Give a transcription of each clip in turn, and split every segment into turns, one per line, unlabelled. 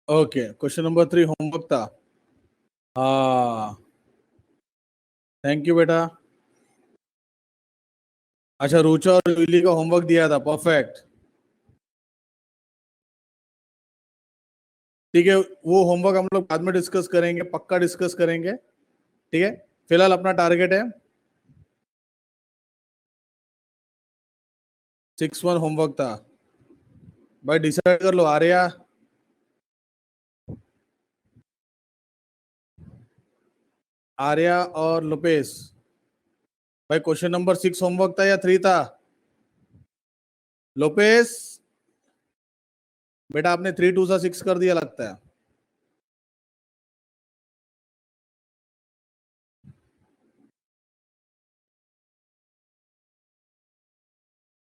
Okay, question number 3 homework था। हाँ, thank you बेटा। अच्छा, रुचा और लिली का होमवर्क दिया था, परफेक्ट। ठीक है, वो होमवर्क हम लोग बाद में डिस्कस करेंगे, पक्का डिस्कस करेंगे। ठीक है, फिलहाल अपना टारगेट है 6-1 होमवर्क था। भाई डिसाइड कर लो, आर्या। आर्या और लोपेस। भाई क्वेश्चन नंबर 6 होमवर्क था या 3 था? लोपेस, बेटा आपने 3 2 सा 6 कर दिया लगता है।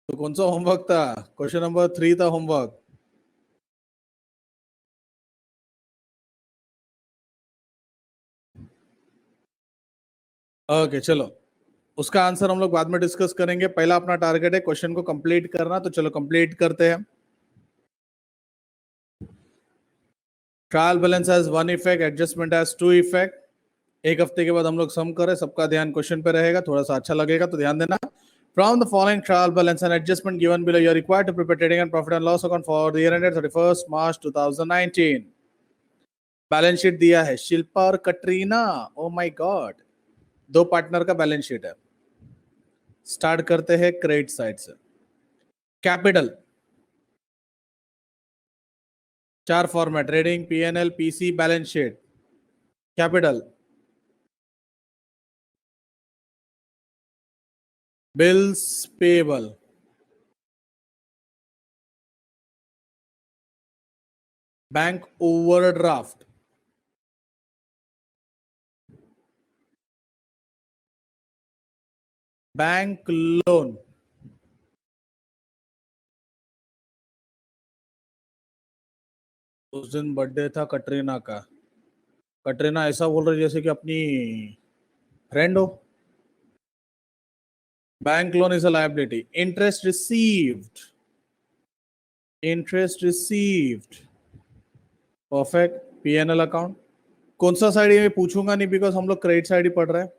तो कौन सा होमवर्क था? क्वेश्चन नंबर 3 था होमवर्क। ओके चलो, उसका आंसर हम लोग बाद में डिस्कस करेंगे। पहला अपना टारगेट है क्वेश्चन को कंप्लीट करना, तो चलो कंप्लीट करते हैं। Trial balance has one effect, adjustment has two effect. एक हफ्ते के बाद हम लोग सम करें, सबका ध्यान क्वेश्चन पे रहेगा, थोड़ा सा अच्छा लगेगा तो ध्यान देना। From the following trial balance and adjustment given below, you are required to prepare trading and profit and loss account for the year ended 31st March 2019. Balance sheet दिया है शिल्पा और कटरीना। ओ माय गॉड, दो partner का balance sheet है। Start करते हैं credit side से। Capital, चार format: trading, PNL, PC, balance sheet. Capital, bills payable, bank overdraft, bank loan, उस दिन बर्थडे था कटरीना का। कटरीना ऐसा बोल रही जैसे कि अपनी फ्रेंड हो। Bank loan is a liability. Interest received, interest received, perfect. PNL account, कौन सा साइड ये पूछूंगा नहीं, बिकॉज हम लोग क्रेडिट साइड ही पढ़ रहे हैं।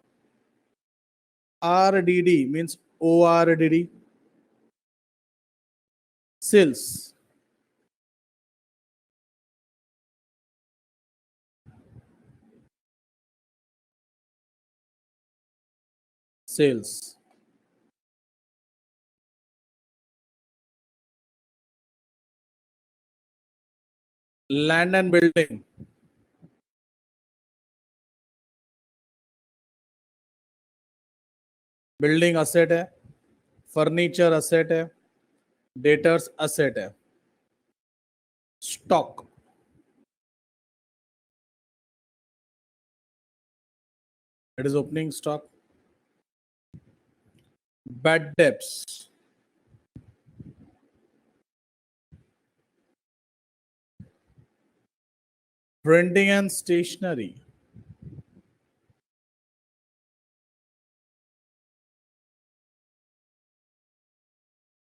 RDD means ORDD. Sales, sales. Land and building, building asset है, फर्नीचर असेट है, डेटर्स असेट है। Stock, it is opening stock. Bad debts, printing and stationery.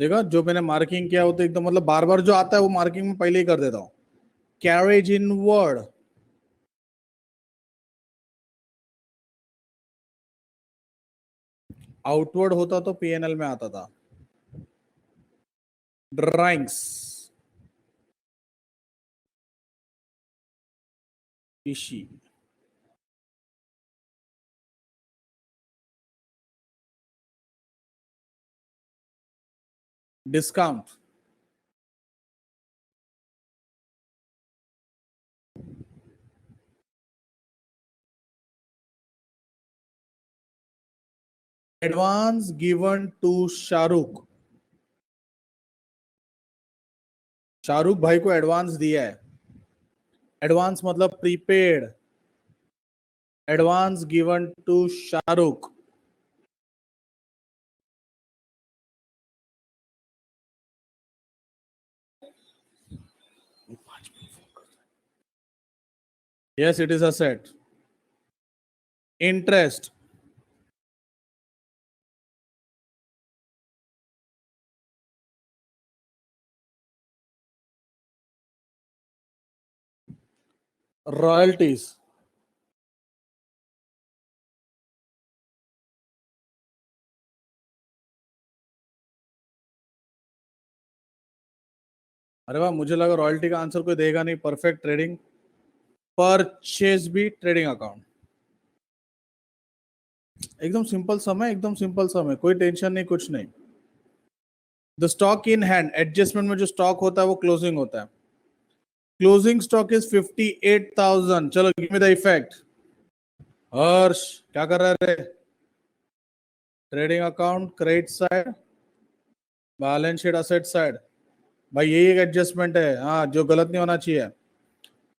देखो जो मैंने मार्किंग किया वो तो एकदम मतलब बार बार जो आता है वो मार्किंग में पहले ही कर देता हूं। कैरेज इन वर्ड, आउटवर्ड होता तो पीएनएल में आता था। ड्राइंग्स, इशी, discount, advance given to Shahrukh. Shahrukh भाई को एडवांस दिया है। एडवांस मतलब prepaid. Advance given to Shahrukh. Yes it is asset. Interest, royalties, अरे वाह, मुझे लगा रॉयल्टी का आंसर कोई देगा नहीं। परफेक्ट ट्रेडिंग, परचेज भी ट्रेडिंग अकाउंट। एकदम सिंपल समय, एकदम सिंपल समय, कोई टेंशन नहीं, कुछ नहीं। The stock in hand, adjustment में जो स्टॉक होता है वो क्लोजिंग होता है। Closing stock is 58,000। चलो गिव मी द इफेक्ट। हर्ष क्या कर रहे थे? Trading account credit side, balance sheet asset side. भाई यही एक एडजस्टमेंट है, हाँ, जो गलत नहीं होना चाहिए।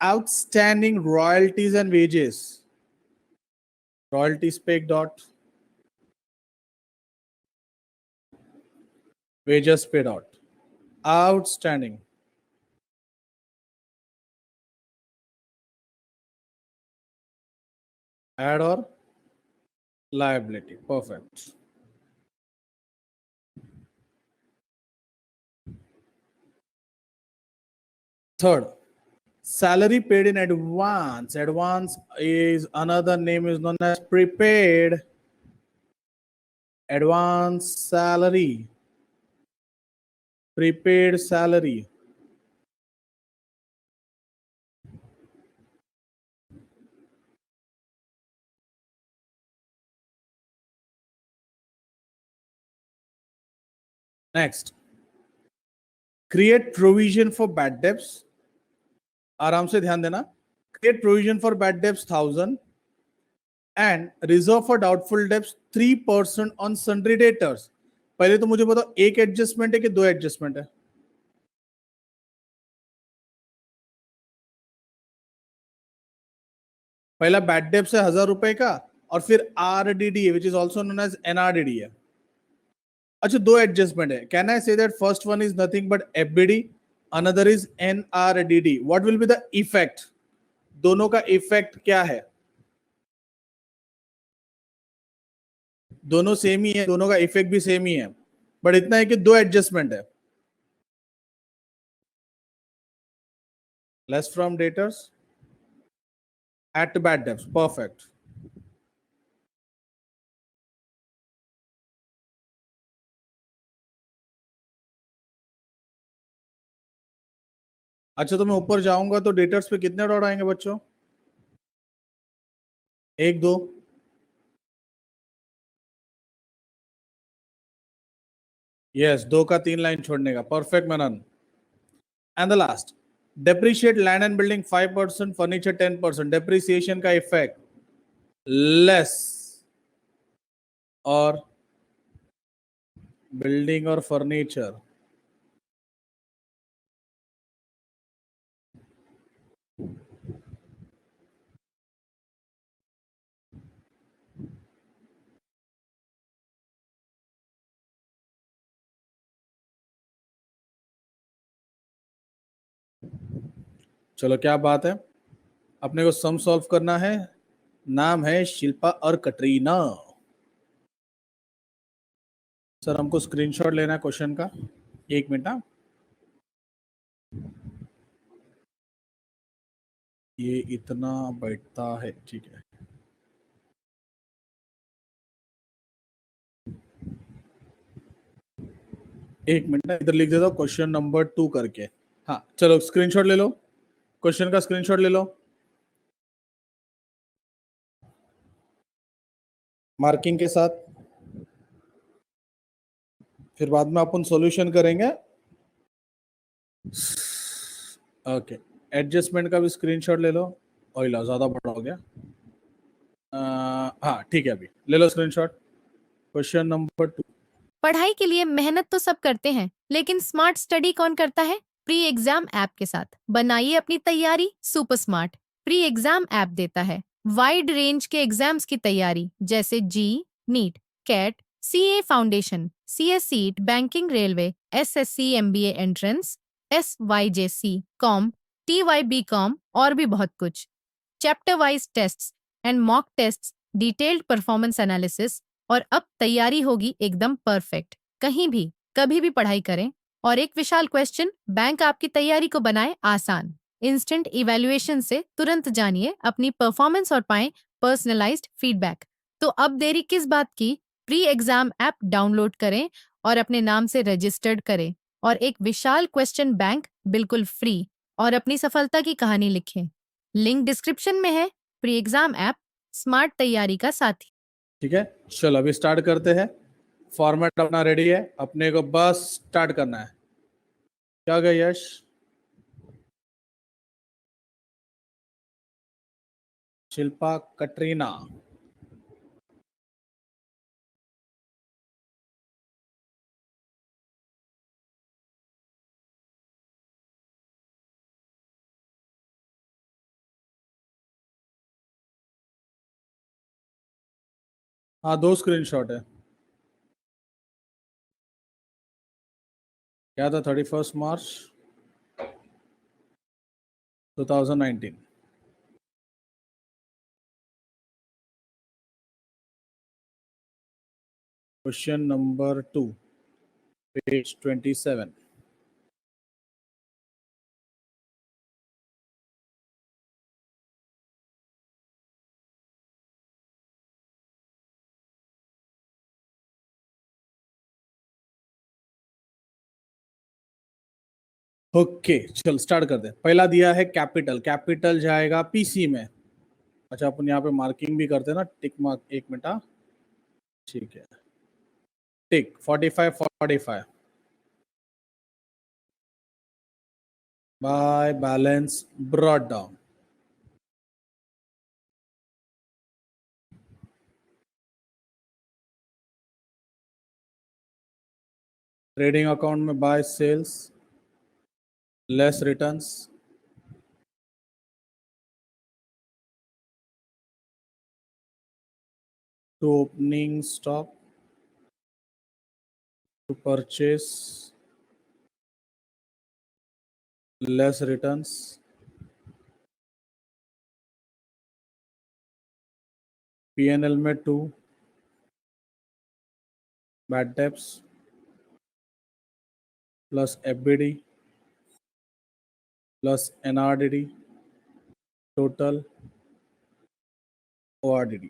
Outstanding royalties and wages, royalties पे एक डॉट, वेजेस पे डॉट, आउटस्टैंडिंग। एड और liability, perfect. Third, salary paid in advance. Advance is another name is known as prepaid. Advance salary, prepaid salary. Next, create provision for bad debts. आराम से ध्यान देना। Create provision for bad debts 1,000 and reserve for doubtful debts 3% on sundry debtors. पहले तो मुझे बताओ, एक adjustment है कि दो एडजस्टमेंट है? पहला बैड डेब्ट है 1,000 रुपए का, और फिर RDD which is also known as NRDD है। अच्छा, दो एडजस्टमेंट है। Can I say that first one is nothing but FBD, another is NRDD? What will be the effect? दोनों का इफेक्ट क्या है? दोनों सेम ही है, दोनों का इफेक्ट भी सेम ही है, बट इतना है कि दो एडजस्टमेंट है। Less from debtors at bad debts, perfect. अच्छा, तो मैं ऊपर जाऊंगा तो डेटर्स पे कितने डॉट आएंगे बच्चों? एक दो? यस, दो का तीन लाइन छोड़ने का, perfect Manan. And the last, depreciate land and building 5%, furniture 10%. depreciation का इफेक्ट लेस और बिल्डिंग और फर्नीचर। चलो क्या बात है, अपने को सम सॉल्व करना है। नाम है शिल्पा और कटरीना। सर हमको स्क्रीनशॉट लेना है क्वेश्चन का, एक मिनट। हाँ, ये इतना बैठता है, ठीक है। एक मिनट, इधर लिख देता हूँ क्वेश्चन नंबर 2 करके। हाँ चलो, स्क्रीनशॉट ले लो, क्वेश्चन का स्क्रीनशॉट ले लो मार्किंग के साथ, फिर बाद में अपन सॉल्यूशन करेंगे। ओके, एडजस्टमेंट का भी स्क्रीनशॉट ले लो। ऑइल ज्यादा बड़ा हो गया। हाँ ठीक है, अभी ले लो स्क्रीनशॉट। Question number 2।
पढ़ाई के लिए मेहनत तो सब करते हैं, लेकिन स्मार्ट स्टडी कौन करता है? प्री एग्जाम ऐप के साथ बनाइए अपनी तैयारी super smart. Pre exam app देता है वाइड रेंज के एग्जाम्स की तैयारी, जैसे JEE, NEET, CAT, CA foundation, CSEET, banking, railway, SSC, MBA entrance, SYJC, com, TYB com और भी बहुत कुछ। Chapter wise tests and mock tests, detailed performance analysis, और अब तैयारी होगी एकदम परफेक्ट। कहीं भी कभी भी पढ़ाई करें, और एक विशाल क्वेश्चन बैंक आपकी तैयारी को बनाए आसान। इंस्टेंट इवैल्यूएशन से तुरंत जानिए अपनी परफॉर्मेंस और पाएं पर्सनलाइज्ड फीडबैक। तो अब देरी किस बात की? प्री एग्जाम ऐप डाउनलोड करें और अपने नाम से रजिस्टर्ड करें और एक विशाल क्वेश्चन बैंक बिल्कुल फ्री और अपनी सफलता की कहानी लिखें। लिंक डिस्क्रिप्शन में है। प्री एग्जाम ऐप, स्मार्ट तैयारी का साथी।
ठीक है, चलो अभी स्टार्ट करते हैं। फॉर्मेट अपना रेडी है, अपने को बस स्टार्ट करना है। क्या गया यश? शिल्पा, कटरीना। हाँ, 2 स्क्रीनशॉट है। क्या था? 31 मार्च 2019। Question number 2, page 27। ओके, चल स्टार्ट कर दे। पहला दिया है कैपिटल, कैपिटल जाएगा पीसी में। अच्छा, अपन यहाँ पे मार्किंग भी करते हैं ना, टिक मार्क। 1 मिनट, हाँ ठीक है। Tick 45 45 by balance brought down. Trading account में by sales less returns to opening stock to purchase less returns PNL में 2 bad debts plus FBD plus NRDD total ORDD.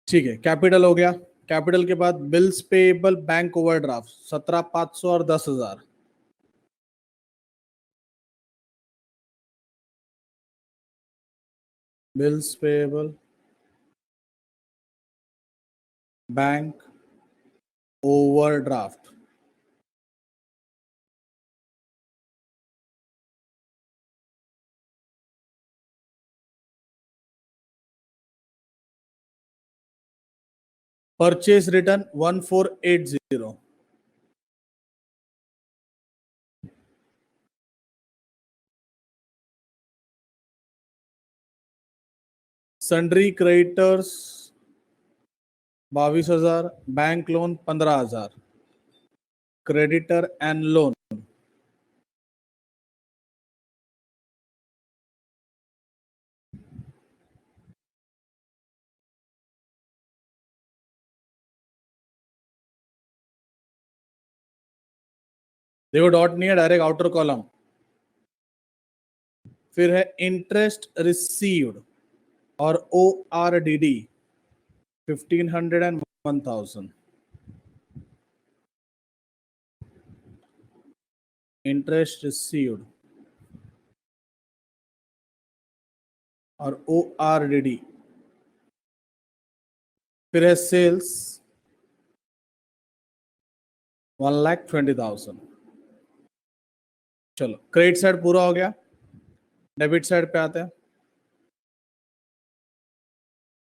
ठीक है, कैपिटल हो गया। Capital के बाद बिल्स पेएबल बैंक ओवरड्राफ्ट 17,500 और 10,000। Bills payable bank overdraft purchase return 1480। Sundry creditors 22,000, bank loan 15,000। Creditor and loan देखो, dot नहीं है, डायरेक्ट आउटर कॉलम। फिर है इंटरेस्ट रिसीव्ड और O R D D 1,500 and 1,000। Interest received और ओ आर डी डी। फिर है सेल्स 1,20,000। चलो, क्रेडिट साइड पूरा हो गया। डेबिट साइड पे आते हैं।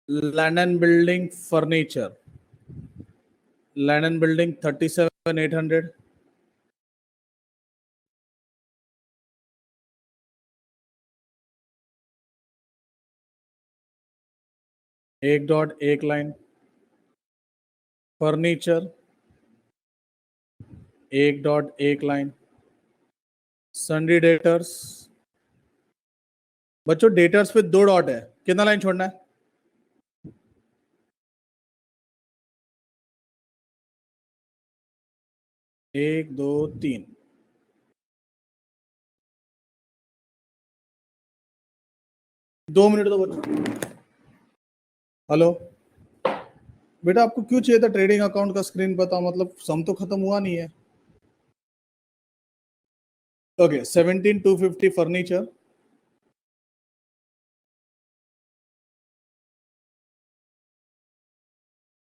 Land and building furniture, land and building 37,800। एक डॉट एक लाइन। फर्नीचर एक डॉट एक लाइन। सन्ड्री डेटर्स, बच्चों डेटर्स पे 2 डॉट है, कितना लाइन छोड़ना है? 1 2 3 2 मिनट दो बच्चों। हेलो बेटा, आपको क्यों चाहिए था ट्रेडिंग अकाउंट का स्क्रीन? बताओ, मतलब सम तो खत्म हुआ नहीं है। ओके, 17,250 फर्नीचर,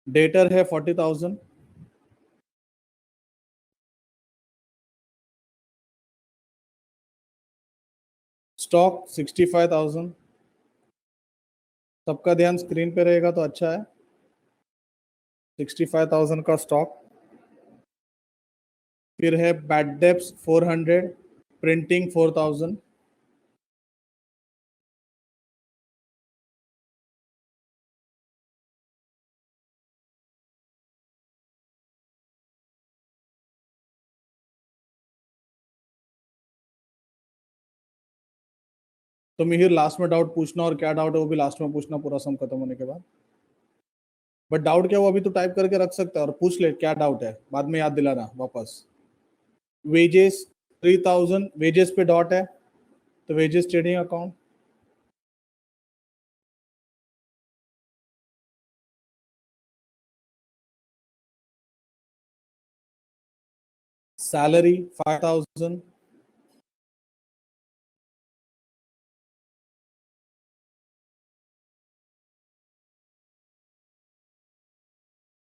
डेटर है 40,000, स्टॉक 65,000। सबका ध्यान स्क्रीन पे रहेगा तो अच्छा है। 65,000 का स्टॉक। फिर है बैड डेप्स 400, प्रिंटिंग 4,000, तो मिहिर लास्ट में डाउट पूछना, और क्या डाउट है वो भी लास्ट में पूछना पूरा सम खत्म होने के बाद। बट डाउट क्या, वो अभी तो टाइप करके रख सकता है और पूछ ले क्या डाउट है, बाद में याद दिलाना वापस। वेजेस 3,000, वेजेस पे डॉट है तो वेजेस ट्रेडिंग अकाउंट। सैलरी 5,000,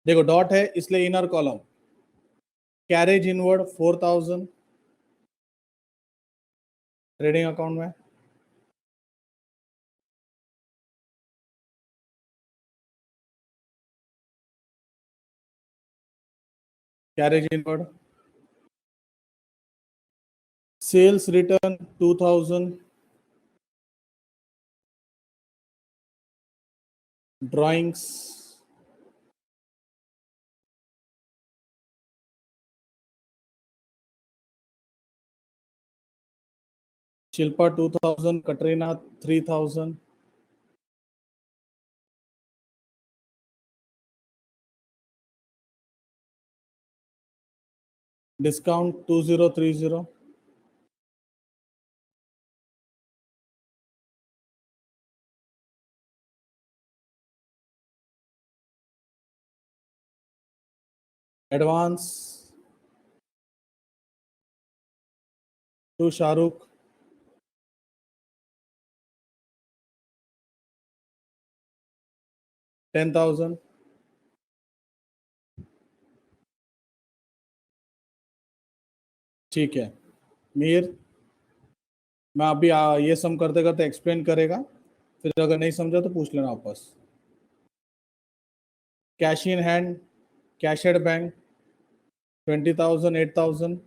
देखो डॉट है इसलिए inner column. Carriage inward 4,000 trading account में। Carriage inward. Sales return 2,000, drawings, Shilpa 2,000, Katrina 3,000, discount 2030, advance to Shahrukh 10,000। ठीक है मीर, मैं अभी ये सम करते करते एक्सप्लेन करेगा, फिर अगर नहीं समझा तो पूछ लेना वापस। Cash in hand, cash at bank 20,000, 8,000,